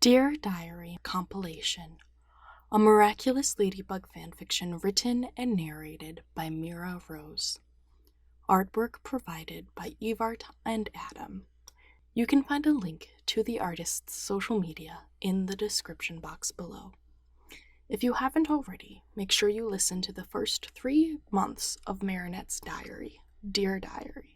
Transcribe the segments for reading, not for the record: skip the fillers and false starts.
Dear Diary Compilation, a Miraculous Ladybug Fanfiction written and narrated by Mira Rose. Artwork provided by Evart and Adam. You can find a link to the artist's social media in the description box below. If you haven't already, make sure you listen to the first 3 months of Marinette's diary, Dear Diary.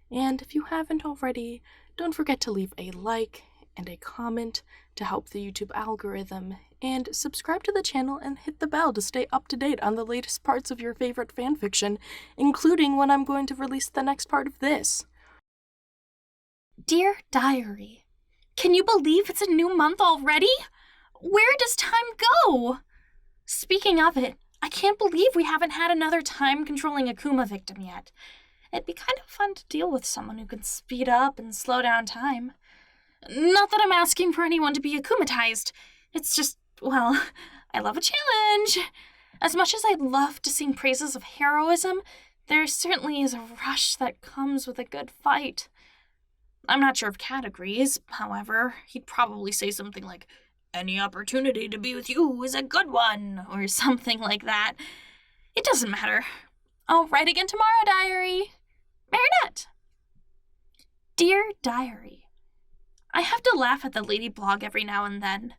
And if you haven't already, don't forget to leave a like and a comment to help the YouTube algorithm, and subscribe to the channel and hit the bell to stay up to date on the latest parts of your favorite fanfiction, including when I'm going to release the next part of this. Dear Diary, can you believe it's a new month already? Where does time go? Speaking of it, I can't believe we haven't had another time-controlling Akuma victim yet. It'd be kind of fun to deal with someone who could speed up and slow down time. Not that I'm asking for anyone to be akumatized. It's just, well, I love a challenge. As much as I'd love to sing praises of heroism, there certainly is a rush that comes with a good fight. I'm not sure if Cat agrees, however. He'd probably say something like, "Any opportunity to be with you is a good one," or something like that. It doesn't matter. I'll write again tomorrow, Diary. Marinette. Dear Diary, I have to laugh at the lady blog every now and then.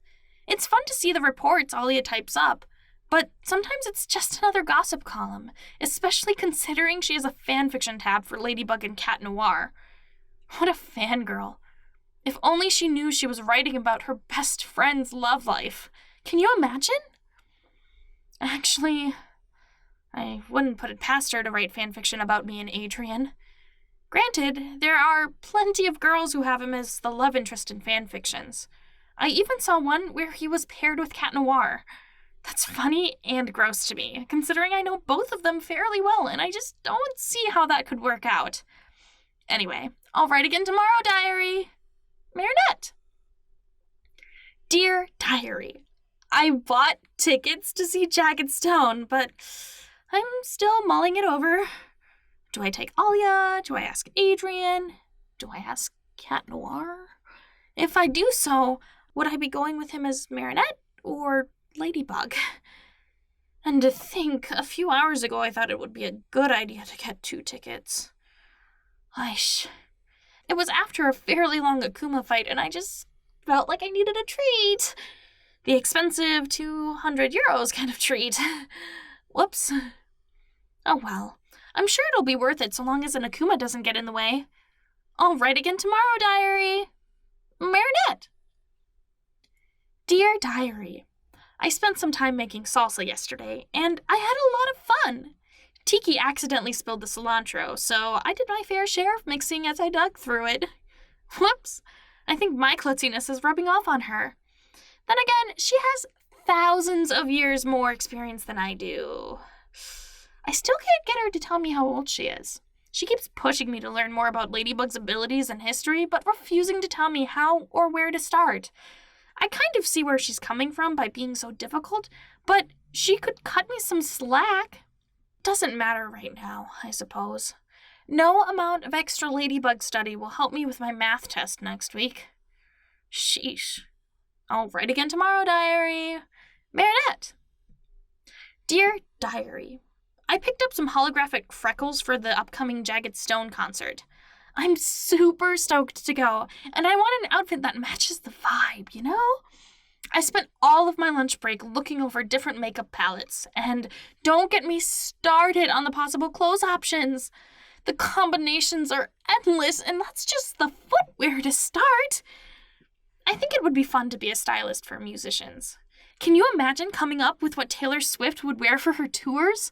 It's fun to see the reports Alia types up, but sometimes it's just another gossip column, especially considering she has a fanfiction tab for Ladybug and Cat Noir. What a fangirl. If only she knew she was writing about her best friend's love life. Can you imagine? Actually, I wouldn't put it past her to write fanfiction about me and Adrian. Granted, there are plenty of girls who have him as the love interest in fanfictions. I even saw one where he was paired with Cat Noir. That's funny and gross to me, considering I know both of them fairly well, and I just don't see how that could work out. Anyway, I'll write again tomorrow, Diary. Marinette. Dear Diary, I bought tickets to see Jagged Stone, but I'm still mulling it over. Do I take Alia? Do I ask Adrian? Do I ask Cat Noir? If I do so, would I be going with him as Marinette or Ladybug? And to think, a few hours ago I thought it would be a good idea to get 2 tickets. Aish. It was after a fairly long Akuma fight, and I just felt like I needed a treat. The expensive 200 euros kind of treat. Whoops. Oh well. I'm sure it'll be worth it so long as an Akuma doesn't get in the way. I'll write again tomorrow, Diary. Marinette. Dear Diary, I spent some time making salsa yesterday, and I had a lot of fun. Tiki accidentally spilled the cilantro, so I did my fair share of mixing as I dug through it. Whoops. I think my klutziness is rubbing off on her. Then again, she has thousands of years more experience than I do. I still can't get her to tell me how old she is. She keeps pushing me to learn more about Ladybug's abilities and history, but refusing to tell me how or where to start. I kind of see where she's coming from by being so difficult, but she could cut me some slack. Doesn't matter right now, I suppose. No amount of extra Ladybug study will help me with my math test next week. Sheesh. I'll write again tomorrow, Diary. Marinette. Dear Diary, I picked up some holographic freckles for the upcoming Jagged Stone concert. I'm super stoked to go, and I want an outfit that matches the vibe, you know? I spent all of my lunch break looking over different makeup palettes, and don't get me started on the possible clothes options. The combinations are endless, and that's just the footwear to start. I think it would be fun to be a stylist for musicians. Can you imagine coming up with what Taylor Swift would wear for her tours?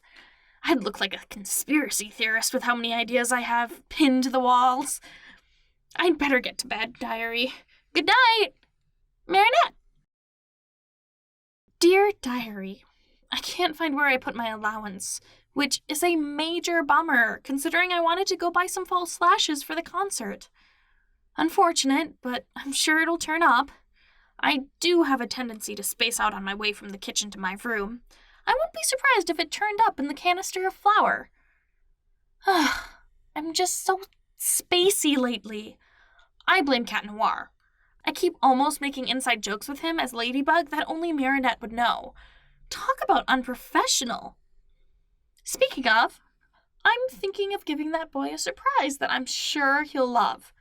I'd look like a conspiracy theorist with how many ideas I have pinned to the walls. I'd better get to bed, Diary. Good night, Marinette. Dear Diary, I can't find where I put my allowance, which is a major bummer, considering I wanted to go buy some false lashes for the concert. Unfortunate, but I'm sure it'll turn up. I do have a tendency to space out on my way from the kitchen to my room. I wouldn't be surprised if it turned up in the canister of flour. I'm just so spacey lately. I blame Cat Noir. I keep almost making inside jokes with him as Ladybug that only Marinette would know. Talk about unprofessional. Speaking of, I'm thinking of giving that boy a surprise that I'm sure he'll love.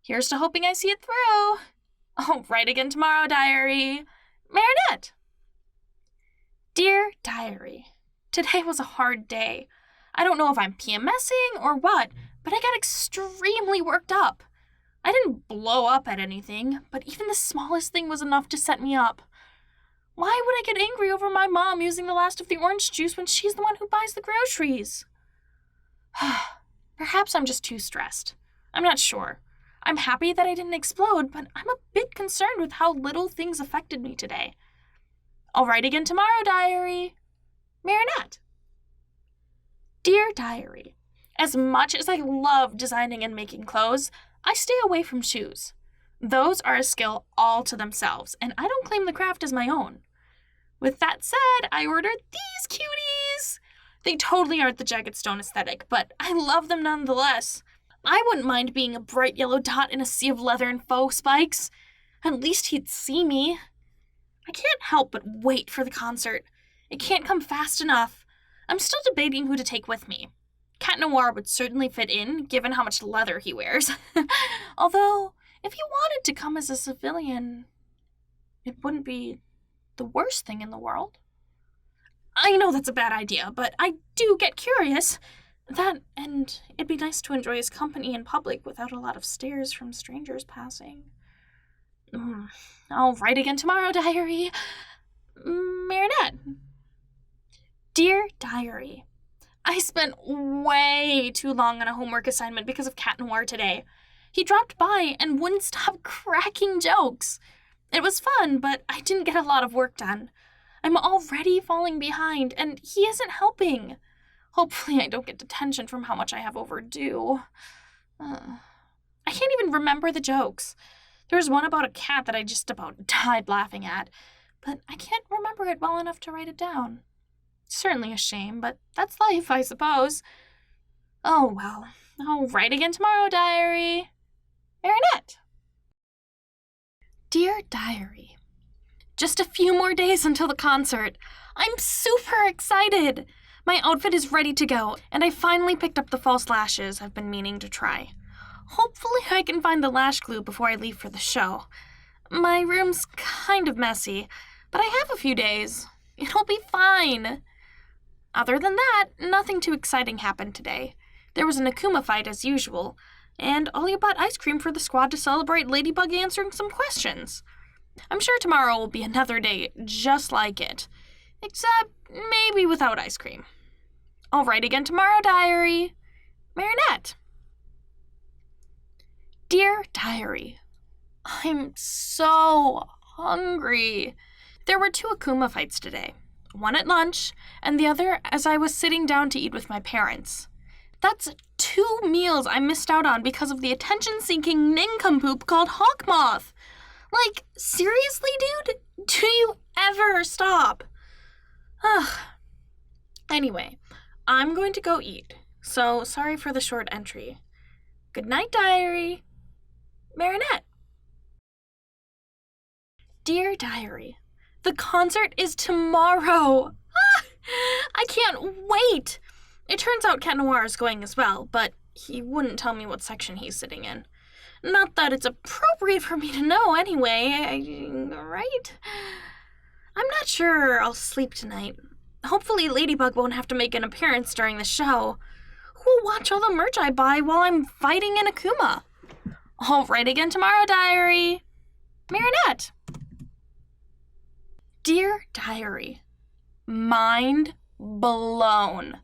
Here's to hoping I see it through. I'll write again tomorrow, diary. Marinette. Dear Diary, today was a hard day. I don't know if I'm PMSing or what, but I got extremely worked up. I didn't blow up at anything, but even the smallest thing was enough to set me up. Why would I get angry over my mom using the last of the orange juice when she's the one who buys the groceries? Perhaps I'm just too stressed. I'm not sure. I'm happy that I didn't explode, but I'm a bit concerned with how little things affected me today. I'll write again tomorrow, diary. Marinette. Dear Diary, as much as I love designing and making clothes, I stay away from shoes. Those are a skill all to themselves, and I don't claim the craft as my own. With that said, I ordered these cuties. They totally aren't the Jagged Stone aesthetic, but I love them nonetheless. I wouldn't mind being a bright yellow dot in a sea of leather and faux spikes. At least he'd see me. I can't help but wait for the concert. It can't come fast enough. I'm still debating who to take with me. Cat Noir would certainly fit in, given how much leather he wears. Although, if he wanted to come as a civilian, it wouldn't be the worst thing in the world. I know that's a bad idea, but I do get curious. That, and it'd be nice to enjoy his company in public without a lot of stares from strangers passing. I'll write again tomorrow, diary. Marinette. Dear Diary, I spent way too long on a homework assignment because of Cat Noir today. He dropped by and wouldn't stop cracking jokes. It was fun, but I didn't get a lot of work done. I'm already falling behind, and he isn't helping. Hopefully I don't get detention from how much I have overdue. I can't even remember the jokes. There's one about a cat that I just about died laughing at, but I can't remember it well enough to write it down. Certainly a shame, but that's life, I suppose. Oh well, I'll write again tomorrow, diary. Marinette. Dear Diary, just a few more days until the concert. I'm super excited. My outfit is ready to go, and I finally picked up the false lashes I've been meaning to try. Hopefully I can find the lash glue before I leave for the show. My room's kind of messy, but I have a few days. It'll be fine. Other than that, nothing too exciting happened today. There was an Akuma fight as usual, and Ollie bought ice cream for the squad to celebrate Ladybug answering some questions. I'm sure tomorrow will be another day just like it, except maybe without ice cream. I'll write again tomorrow, diary. Marinette. Dear Diary, I'm so hungry. There were 2 Akuma fights today. One at lunch, and the other as I was sitting down to eat with my parents. That's 2 meals I missed out on because of the attention-seeking nincompoop called Hawkmoth. Like, seriously, dude? Do you ever stop? Anyway, I'm going to go eat, so sorry for the short entry. Good night, diary. Marinette. Dear Diary, the concert is tomorrow. I can't wait. It turns out Cat Noir is going as well, but he wouldn't tell me what section he's sitting in. Not that it's appropriate for me to know anyway, right? I'm not sure I'll sleep tonight. Hopefully Ladybug won't have to make an appearance during the show. Who'll watch all the merch I buy while I'm fighting an Akuma? I'll write again tomorrow, diary. Marinette. Dear Diary, mind blown.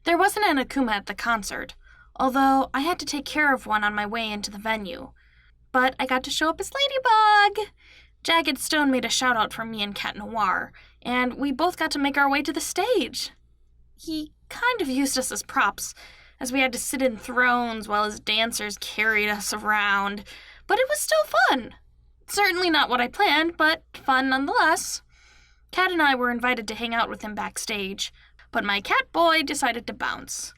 There wasn't an Akuma at the concert, although I had to take care of one on my way into the venue. But I got to show up as Ladybug. Jagged Stone made a shout-out for me and Cat Noir, and we both got to make our way to the stage. He kind of used us as props, as we had to sit in thrones while his dancers carried us around, but it was still fun. Certainly not what I planned, but fun nonetheless. Cat and I were invited to hang out with him backstage, but my cat boy decided to bounce.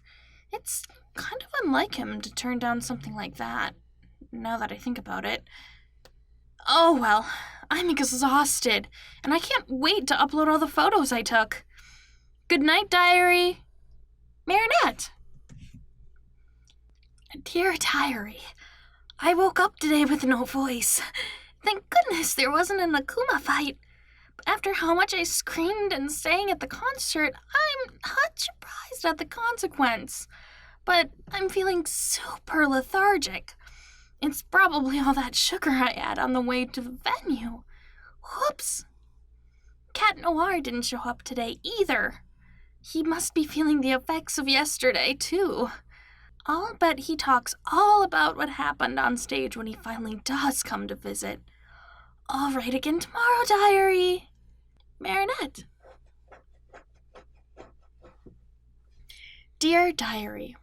It's kind of unlike him to turn down something like that, now that I think about it. Oh well, I'm exhausted, and I can't wait to upload all the photos I took. Good night, diary. Marinette. Dear diary, I woke up today with no voice. Thank goodness there wasn't an Akuma fight. After how much I screamed and sang at the concert, I'm not surprised at the consequence. But I'm feeling super lethargic. It's probably all that sugar I had on the way to the venue. Whoops. Cat Noir didn't show up today either. He must be feeling the effects of yesterday, too. I'll bet he talks all about what happened on stage when he finally does come to visit. I'll write again tomorrow, diary. Marinette. Dear diary,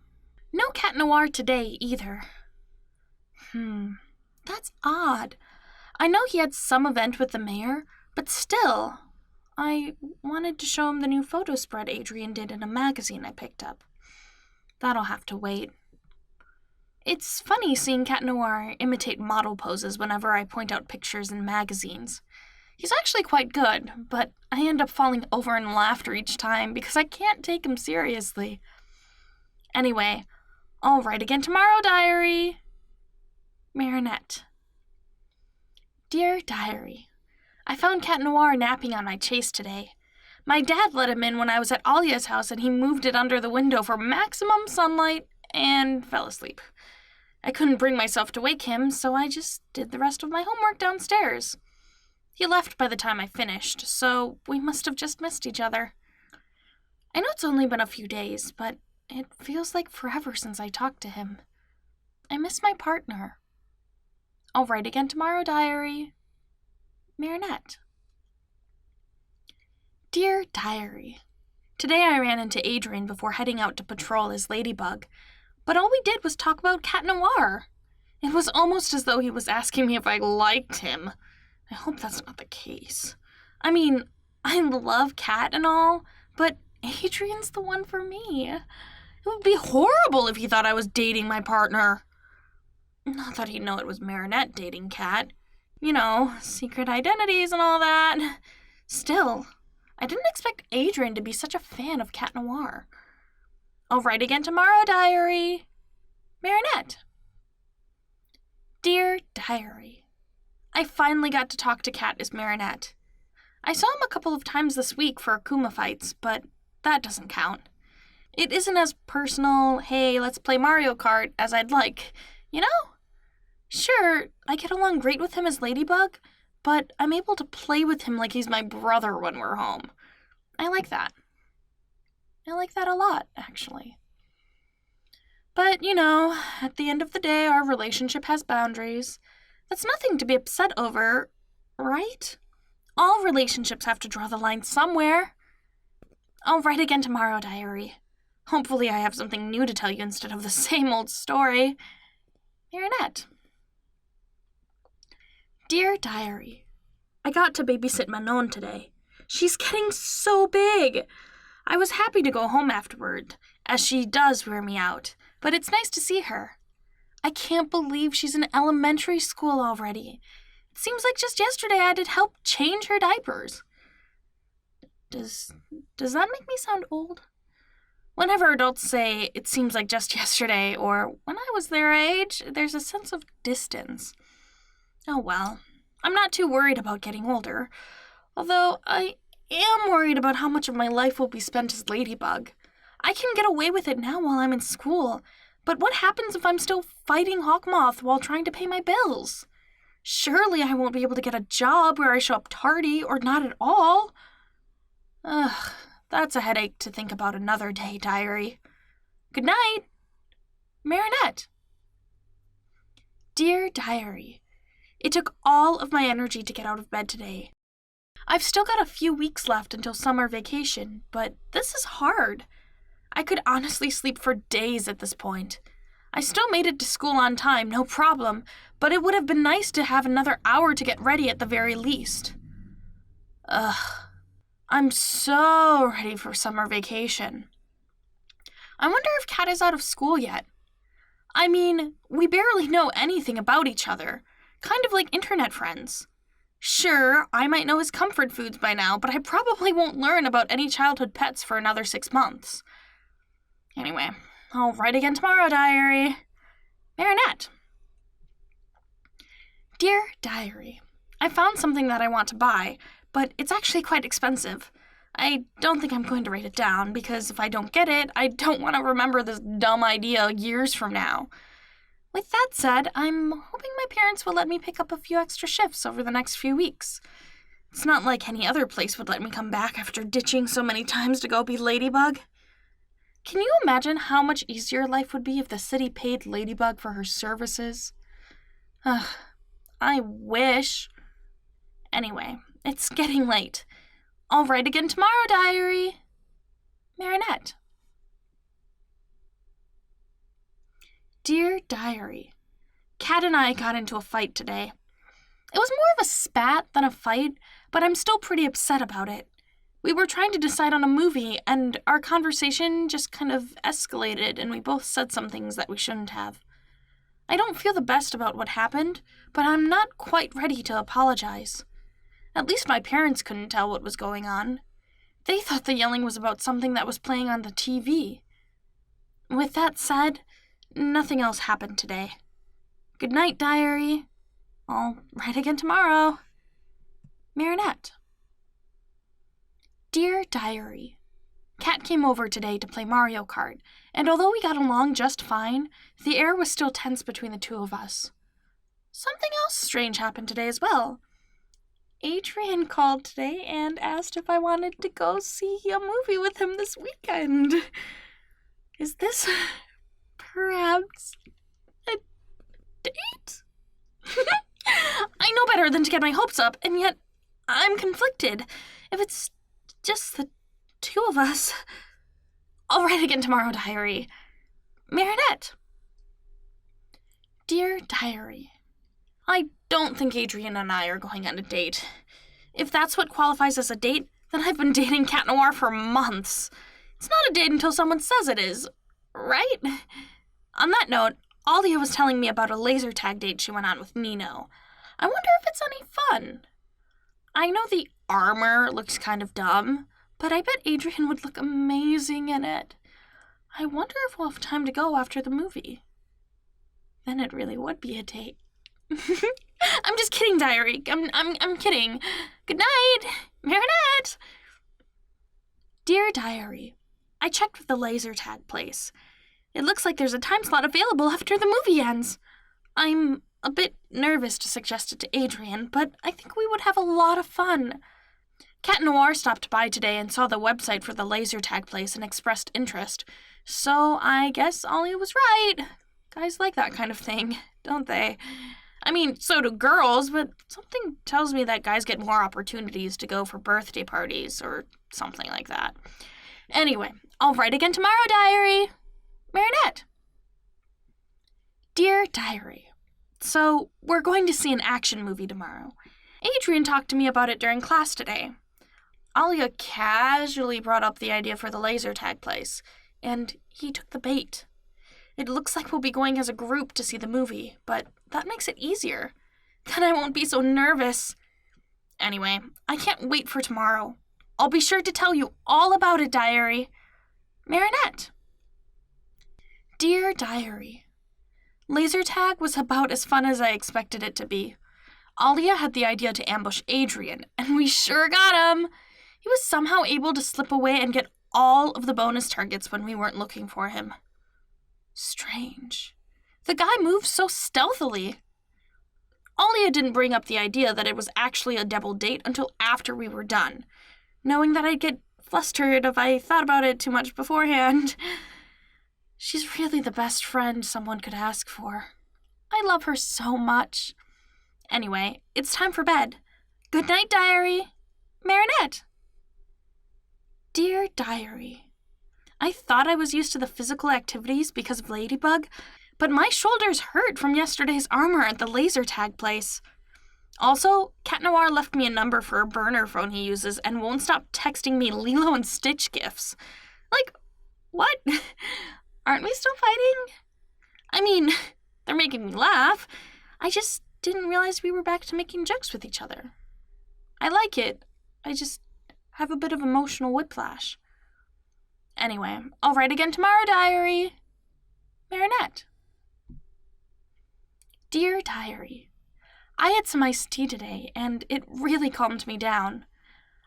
no Cat Noir today either. That's odd. I know he had some event with the mayor, but still, I wanted to show him the new photo spread Adrian did in a magazine I picked up. That'll have to wait. It's funny seeing Cat Noir imitate model poses whenever I point out pictures in magazines. He's actually quite good, but I end up falling over in laughter each time because I can't take him seriously. Anyway, I'll write again tomorrow, diary. Marinette. Dear diary, I found Cat Noir napping on my chase today. My dad let him in when I was at Alia's house and he moved it under the window for maximum sunlight and fell asleep. I couldn't bring myself to wake him, so I just did the rest of my homework downstairs. He left by the time I finished, so we must have just missed each other. I know it's only been a few days, but it feels like forever since I talked to him. I miss my partner. I'll write again tomorrow, diary. Marinette. Dear diary, today I ran into Adrian before heading out to patrol as Ladybug, but all we did was talk about Cat Noir. It was almost as though he was asking me if I liked him. I hope that's not the case. I mean, I love Cat and all, but Adrian's the one for me. It would be horrible if he thought I was dating my partner. Not that he'd know it was Marinette dating Cat. You know, secret identities and all that. Still, I didn't expect Adrian to be such a fan of Cat Noir. I'll write again tomorrow, diary. Marinette. Dear diary, I finally got to talk to Cat as Marinette. I saw him a couple of times this week for Akuma fights, but that doesn't count. It isn't as personal, hey, let's play Mario Kart, as I'd like, you know? Sure, I get along great with him as Ladybug, but I'm able to play with him like he's my brother when we're home. I like that. I like that a lot, actually. But, you know, at the end of the day, our relationship has boundaries. That's nothing to be upset over, right? All relationships have to draw the line somewhere. I'll write again tomorrow, diary. Hopefully I have something new to tell you instead of the same old story. Marinette. Dear diary, I got to babysit Manon today. She's getting so big. I was happy to go home afterward, as she does wear me out, but it's nice to see her. I can't believe she's in elementary school already. It seems like just yesterday I did help change her diapers. Does that make me sound old? Whenever adults say it seems like just yesterday or when I was their age, there's a sense of distance. Oh well, I'm not too worried about getting older, although I am worried about how much of my life will be spent as Ladybug. I can get away with it now while I'm in school, but what happens if I'm still fighting Hawkmoth while trying to pay my bills? Surely I won't be able to get a job where I show up tardy or not at all. Ugh, that's a headache to think about another day, diary. Good night, Marinette. Dear diary, it took all of my energy to get out of bed today. I've still got a few weeks left until summer vacation, but this is hard. I could honestly sleep for days at this point. I still made it to school on time, no problem, but it would have been nice to have another hour to get ready at the very least. Ugh, I'm so ready for summer vacation. I wonder if Cat is out of school yet. I mean, we barely know anything about each other. kind of like internet friends. Sure, I might know his comfort foods by now, but I probably won't learn about any childhood pets for another 6 months. Anyway, I'll write again tomorrow, diary. Marinette. Dear Diary, I found something that I want to buy, but it's actually quite expensive. I don't think I'm going to write it down, because if I don't get it, I don't want to remember this dumb idea years from now. With that said, I'm hoping my parents will let me pick up a few extra shifts over the next few weeks. It's not like any other place would let me come back after ditching so many times to go be Ladybug. Can you imagine how much easier life would be if the city paid Ladybug for her services? Ugh, I wish. Anyway, it's getting late. I'll write again tomorrow, diary. Marinette. Dear Diary, Cat and I got into a fight today. It was more of a spat than a fight, but I'm still pretty upset about it. We were trying to decide on a movie, and our conversation just kind of escalated, and we both said some things that we shouldn't have. I don't feel the best about what happened, but I'm not quite ready to apologize. At least my parents couldn't tell what was going on. They thought the yelling was about something that was playing on the TV. With that said, nothing else happened today. Good night, diary. I'll write again tomorrow. Marinette. Dear Diary, Cat came over today to play Mario Kart, and although we got along just fine, the air was still tense between the two of us. Something else strange happened today as well. Adrian called today and asked if I wanted to go see a movie with him this weekend. Is this perhaps a date? I know better than to get my hopes up, and yet I'm conflicted. If it's just the two of us, I'll write again tomorrow, diary. Marinette. Dear Diary, I don't think Adrian and I are going on a date. If that's what qualifies as a date, then I've been dating Cat Noir for months. It's not a date until someone says it is, right? On that note, Alia was telling me about a laser tag date she went on with Nino. I wonder if it's any fun. I know the armor looks kind of dumb, but I bet Adrian would look amazing in it. I wonder if we'll have time to go after the movie. Then it really would be a date. I'm just kidding, diary. I'm kidding. Good night, Marinette. Dear Diary, I checked with the laser tag place. It looks like there's a time slot available after the movie ends. I'm a bit nervous to suggest it to Adrian, but I think we would have a lot of fun. Cat Noir stopped by today and saw the website for the laser tag place and expressed interest, so I guess Alia was right. Guys like that kind of thing, don't they? I mean, so do girls, but something tells me that guys get more opportunities to go for birthday parties or something like that. Anyway, I'll write again tomorrow, diary. Marinette. Dear Diary, so we're going to see an action movie tomorrow. Adrian talked to me about it during class today. Alia casually brought up the idea for the laser tag place, and he took the bait. It looks like we'll be going as a group to see the movie, but that makes it easier. Then I won't be so nervous. Anyway, I can't wait for tomorrow. I'll be sure to tell you all about it, diary. Marinette. Dear Diary, laser tag was about as fun as I expected it to be. Alia had the idea to ambush Adrian, and we sure got him. He was somehow able to slip away and get all of the bonus targets when we weren't looking for him. Strange. The guy moved so stealthily. Alia didn't bring up the idea that it was actually a double date until after we were done, knowing that I'd get flustered if I thought about it too much beforehand. She's really the best friend someone could ask for. I love her so much. Anyway, it's time for bed. Good night, diary. Marinette. Dear Diary, I thought I was used to the physical activities because of Ladybug, but my shoulders hurt from yesterday's armor at the laser tag place. Also, Cat Noir left me a number for a burner phone he uses and won't stop texting me Lilo and Stitch gifs. Like, what? Aren't we still fighting? I mean, they're making me laugh. I just didn't realize we were back to making jokes with each other. I like it. I just have a bit of emotional whiplash. Anyway, I'll write again tomorrow, diary. Marinette. Dear Diary, I had some iced tea today, and it really calmed me down.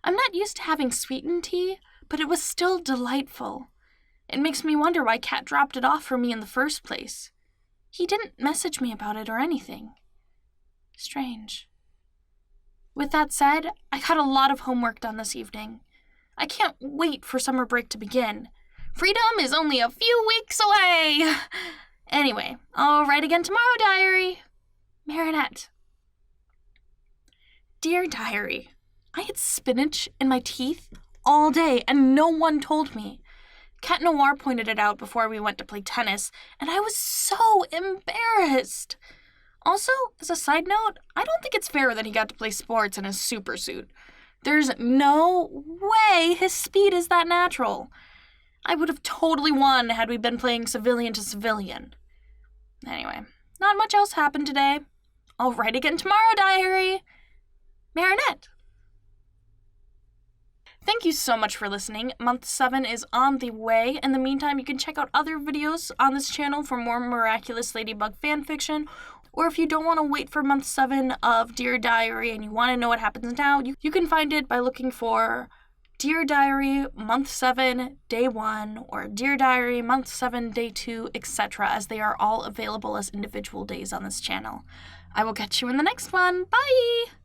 I'm not used to having sweetened tea, but it was still delightful. It makes me wonder why Cat dropped it off for me in the first place. He didn't message me about it or anything. Strange. With that said, I got a lot of homework done this evening. I can't wait for summer break to begin. Freedom is only a few weeks away! Anyway, I'll write again tomorrow, diary. Marinette. Dear Diary, I had spinach in my teeth all day and no one told me. Cat Noir pointed it out before we went to play tennis, and I was so embarrassed. Also, as a side note, I don't think it's fair that he got to play sports in a super suit. There's no way his speed is that natural. I would have totally won had we been playing civilian to civilian. Anyway, not much else happened today. I'll write again tomorrow, diary. Marinette. Thank you so much for listening. Month 7 is on the way. In the meantime, you can check out other videos on this channel for more Miraculous Ladybug fanfiction. Or if you don't want to wait for month 7 of Dear Diary and you want to know what happens now, you can find it by looking for Dear Diary month 7 day 1 or Dear Diary month 7 day 2, etc., as they are all available as individual days on this channel. I will catch you in the next one. Bye!